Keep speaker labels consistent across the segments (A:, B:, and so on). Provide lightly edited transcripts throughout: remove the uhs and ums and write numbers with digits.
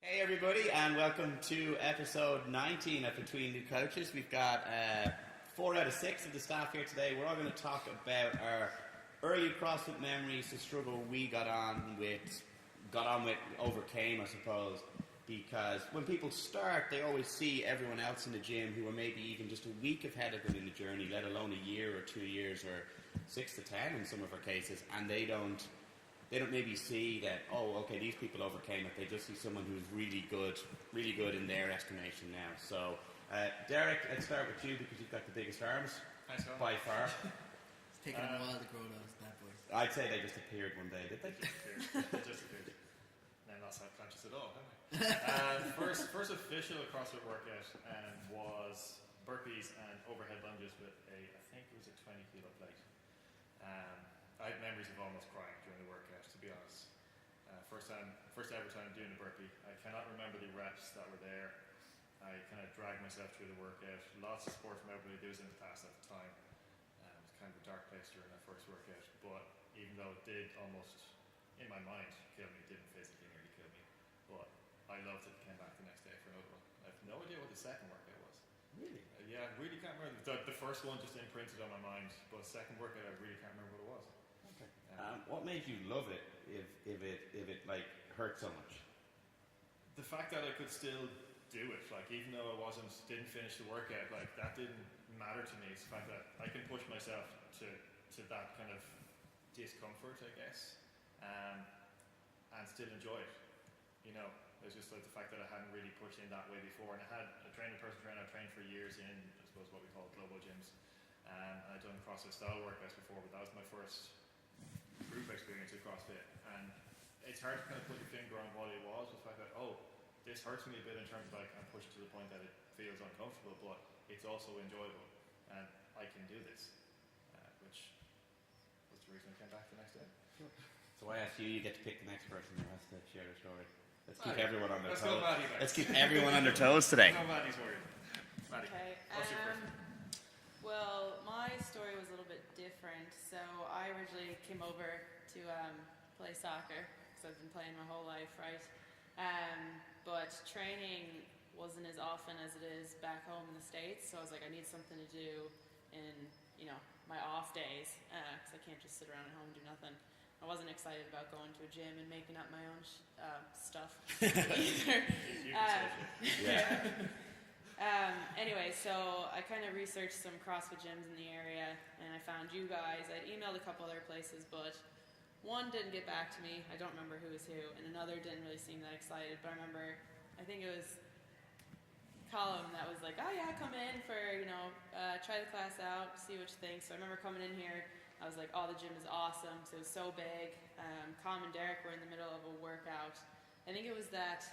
A: Hey everybody, and welcome to episode 19 of Between New Coaches. We've got 4 out of 6 of the staff here today. We're all going to talk about our early CrossFit memories, the struggle we got on with, overcame, I suppose. Because when people start, they always see everyone else in the gym who are maybe even just a week ahead of them in the journey, let alone a year or 2 years or 6 to 10 in some of our cases, and they don't maybe see that, oh, okay, these people overcame it. They just see someone who's really good in their estimation now. So, Derek, let's start with you because you've got the biggest arms.
B: Thanks, Colm.
A: By far.
C: It's taken a while to grow those bad boys.
A: I'd say they just appeared one day, did they?
B: They just appeared. And I'm not self-conscious at all, am I? First official CrossFit workout was burpees and overhead lunges with I think it was a 20 kilo plate. I had memories of almost crying during the workout, to be honest. First ever time doing a burpee. I cannot remember the reps that were there. I kind of dragged myself through the workout. Lots of support from everybody who was in the past at the time. It was kind of a dark place during that first workout. But even though it did almost, in my mind, kill me, it didn't physically nearly kill me. But I loved it. Came back the next day for another one. I have no idea what the second workout was.
A: Really?
B: Yeah, I really can't remember. The first one just imprinted on my mind. But the second workout, I really can't remember what it was.
A: Okay. What made you love it if it like hurt so much?
B: The fact that I could still do it, like even though didn't finish the workout, like that didn't matter to me. It's the fact that I can push myself to that kind of discomfort, I guess, and still enjoy it. You know, it's just like the fact that I hadn't really pushed in that way before, and I had a personal trainer I trained for years in, I suppose what we call global gyms, and I'd done CrossFit style workouts before, but that was my first group experience with CrossFit, and it's hard to kind of put your finger on what it was. The fact that, oh, this hurts me a bit in terms of like I'm pushed to the point that it feels uncomfortable, but it's also enjoyable, and I can do this, which was the reason I came back the next day.
A: So I asked you, you get to pick the next person who has to share their story. Let's keep everyone on their
B: Let's go
A: toes.
B: Madie next.
A: Let's keep everyone on their toes today.
B: No, Maddie's worried. Madie,
D: Okay.
B: what's your first one?
D: Well, my story was a little bit different. So I originally came over to play soccer because I've been playing my whole life, right? But training wasn't as often as it is back home in the States. So I was like, I need something to do in, my off days because I can't just sit around at home and do nothing. I wasn't excited about going to a gym and making up my own stuff either. Anyway, so I kind of researched some CrossFit gyms in the area, and I found you guys. I'd emailed a couple other places, but one didn't get back to me. I don't remember who was who, and another didn't really seem that excited. But I remember, I think it was Colm that was like, oh yeah, come in for, try the class out, see what you think. So I remember coming in here. I was like, oh, the gym is awesome. So it was so big. Colm and Derek were in the middle of a workout. I think it was that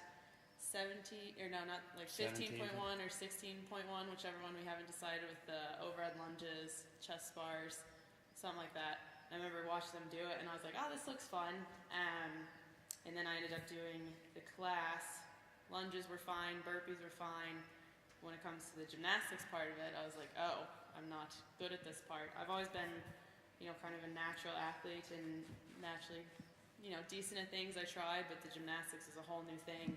D: 15.1 or 16.1, whichever one we haven't decided, with the overhead lunges, chest bars, something like that. I remember watching them do it, and I was like, oh, this looks fun. And then I ended up doing the class. Lunges were fine, burpees were fine. When it comes to the gymnastics part of it, I was like, oh, I'm not good at this part. I've always been kind of a natural athlete and naturally, decent at things I try, but the gymnastics is a whole new thing.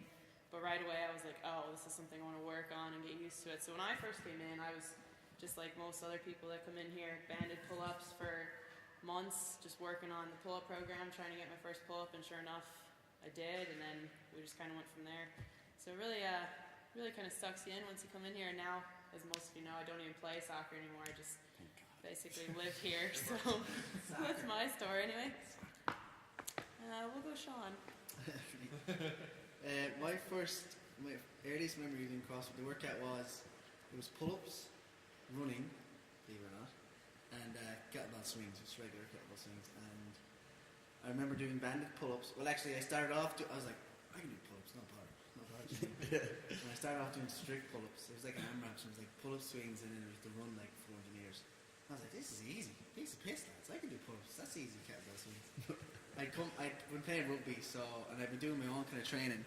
D: But right away I was like, oh, this is something I want to work on and get used to it. So when I first came in, I was just like most other people that come in here, banded pull-ups for months, just working on the pull-up program, trying to get my first pull-up, and sure enough, I did, and then we just kind of went from there. So really kind of sucks you in once you come in here, and now, as most of you know, I don't even play soccer anymore. I just basically live here, so that's my story anyway. We'll go Seán.
C: My earliest memory doing CrossFit, the workout was pull-ups, running, believe it or not, and kettlebell swings, just regular kettlebell swings. And I remember doing banded pull-ups. Well, actually, I started off, I was like, I can do pull-ups, no bother. And I started off doing strict pull-ups. It was like an AMRAP, so it was like pull-up swings, and then it was the run like 400 meters. I was like, this is easy. Piece of piss, lads. I can do pull-ups. That's easy kettlebell swings. I'd been playing rugby, and I'd been doing my own kind of training.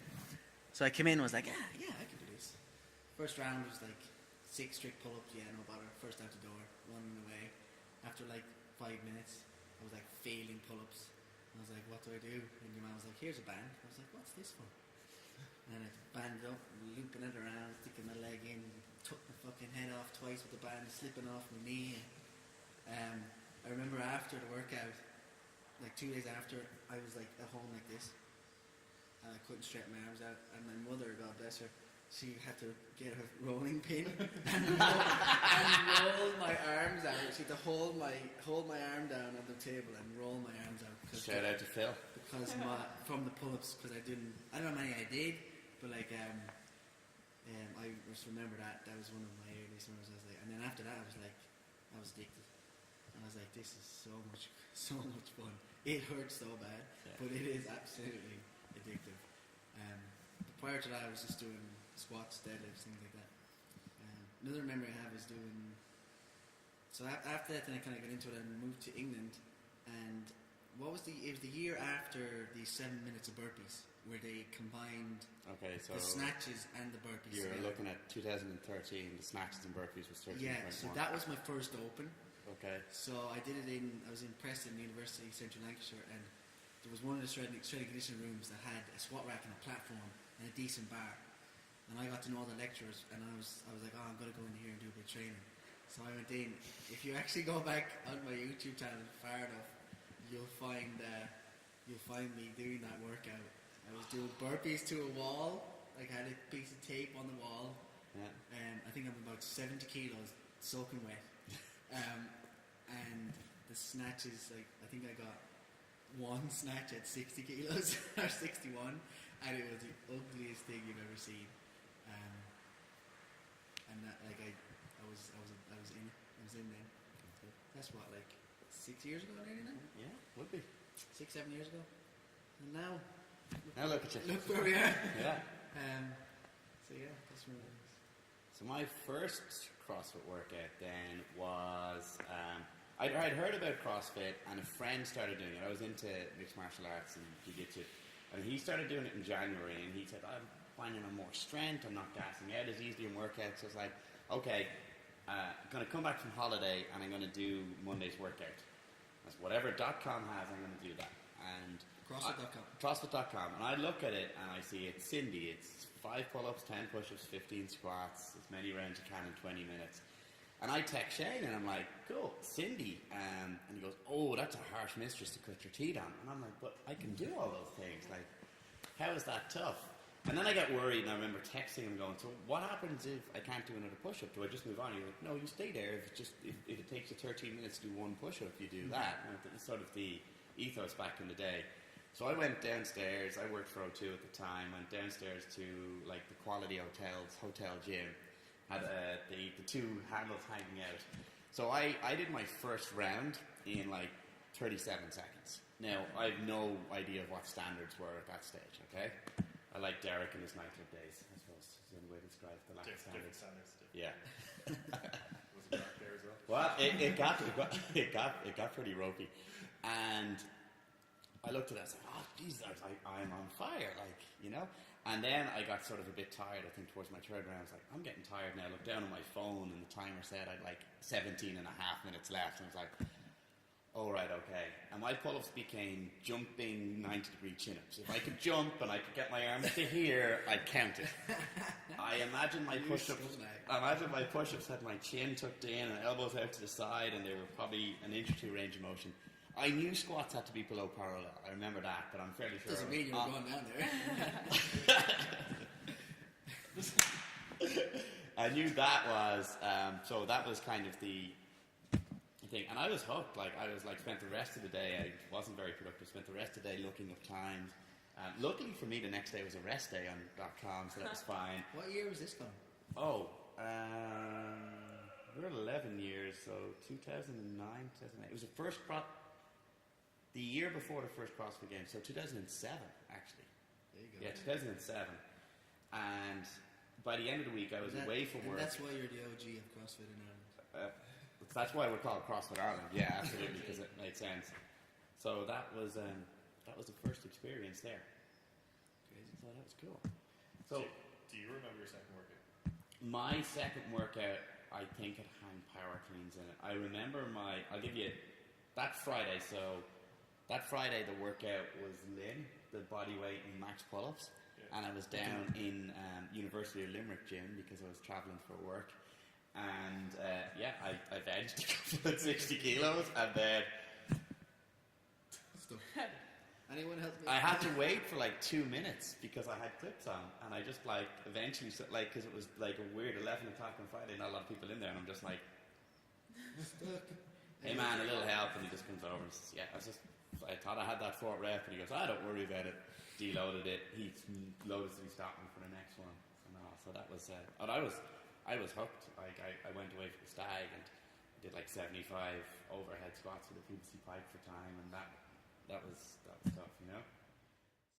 C: So I came in and was like, yeah, I can do this. First round was like 6 strict pull-ups, yeah, no bother. First out the door, running away. After like 5 minutes, I was like failing pull-ups. I was like, what do I do? And your man was like, here's a band. I was like, what's this for? And I hands up, looping it around, sticking my leg in, took my fucking head off twice with the band, slipping off my knee. I remember after the workout, like 2 days after, I was like at home like this, and I couldn't stretch my arms out. And my mother, God bless her, she had to get a rolling pin and roll my arms out. She had to hold my arm down on the table and roll my arms out.
A: Shout out to Phil.
C: Because from the pull-ups, because I don't know how many I did, but like I just remember that was one of my earliest memories. I was like, and then after that, I was addicted, and I was like, this is so much fun. It hurts so bad, but it is absolutely addictive. Prior to that, I was just doing squats, deadlifts, things like that. Another memory I have is doing. So after that, then I kind of got into it and moved to England, and it was the year after the 7 minutes of burpees, where they combined
A: so
C: the snatches and the burpees.
A: You're looking at 2013. The snatches and burpees was 13.1.
C: Yeah, so that was my first open.
A: Okay.
C: So I did it I was in Preston University, Central Lancashire, and there was one of the strength and conditioning rooms that had a squat rack and a platform and a decent bar. And I got to know all the lecturers, and I was like, I'm going to go in here and do a bit of training. So I went in. If you actually go back on my YouTube channel far enough, you'll find me doing that workout. I was doing burpees to a wall. Like I had a piece of tape on the wall.
A: Yeah.
C: I think I'm about 70 kilos soaking wet. And the snatches, like I think I got one snatch at 60 kilos or 61, and it was the ugliest thing you've ever seen. And that, like I was in then. That's what, like 6 years ago, nearly now.
A: Yeah, would be
C: 6-7 years ago. And now
A: look at you.
C: Look where we are.
A: Yeah.
C: So yeah, that's where it is.
A: So my first CrossFit workout then was I'd heard about CrossFit, and a friend started doing it. I was into mixed martial arts and jiu-jitsu, and he started doing it in January, and he said, I'm finding I'm more strength, I'm not gassing out as easily in workouts. So I was like, okay, I'm going to come back from holiday and I'm going to do Monday's workout. That's whatever .com has, I'm going to do that. And
C: CrossFit.com.
A: CrossFit.com. And I look at it and I see it's Cindy. It's 5 pull-ups, 10 push-ups, 15 squats, as many rounds you can in 20 minutes. And I text Shane and I'm like, cool, Cindy. And he goes, oh, that's a harsh mistress to cut your teeth on. And I'm like, but I can do all those things. Like, how is that tough? And then I got worried, and I remember texting him going, so what happens if I can't do another push-up? Do I just move on? He's like, no, you stay there. If it takes you 13 minutes to do one push-up, you do that. And it's sort of the ethos back in the day. So I went downstairs. I worked for O2 at the time. Went downstairs to like the Quality Hotel's hotel gym. Had the two handles hanging out. So I did my first round in like 37 seconds. Now, I have no idea what standards were at that stage, okay? I like Derek in his nightclub days, I suppose, is the only way to describe the lack of standards. Yeah.
B: Was it back there as well?
A: Well, it got pretty ropey. And I looked at it and said, oh, Jesus, I'm on fire, like, you know? And then I got sort of a bit tired, I think, towards my third round. I was like, I'm getting tired now. I looked down on my phone, and the timer said I'd like 17 and a half minutes left. And I was like, oh, right, okay. And my pull-ups became jumping 90-degree chin-ups. If I could jump and I could get my arms to here, I'd count it. I imagine my push-ups had my chin tucked in and elbows out to the side, and they were probably an inch or two range of motion. I knew squats had to be below parallel. I remember that, but I'm fairly sure.
C: Doesn't mean you were going down there.
A: I knew that was, so that was kind of the thing. And I was hooked. Like, I was like, spent the rest of the day, I wasn't very productive, spent the rest of the day looking up times. Luckily for me, the next day was a rest day on .com, so that was fine.
C: What year was this from?
A: Oh, we're 11 years, so 2009, 2008. It was the year before the first CrossFit Games, so 2007, actually.
C: There you go.
A: Yeah, 2007. And by the end of the week, I was away from work.
C: That's why you're the OG of CrossFit in Ireland.
A: That's why we're called CrossFit Ireland. Yeah, absolutely, because it made sense. So that was the first experience there.
C: Crazy.
A: So that was cool. So,
B: do you remember your second workout?
A: My second workout, I think it had power cleans in it. I remember I'll give you that Friday. So that Friday, the workout was Lynn, the body weight and max pull-ups, and I was down in University of Limerick gym because I was travelling for work. And I benched a couple of 60 kilos, and then
C: Stuff. Anyone help me?
A: I had to wait for like 2 minutes because I had clips on, and I just like eventually because it was like a weird 11 o'clock on Friday, not a lot of people in there, and I'm just like,
C: Stuck.
A: hey man, a little help, and he just comes over and says, yeah, I thought I had that 4th rep, and he goes, don't worry about it. Deloaded it. He loaded so he stopped me for the next one. So that was, and I was hooked. Like I went away for the stag and did like 75 overhead squats with a PVC pipe for time, and that was tough, you know.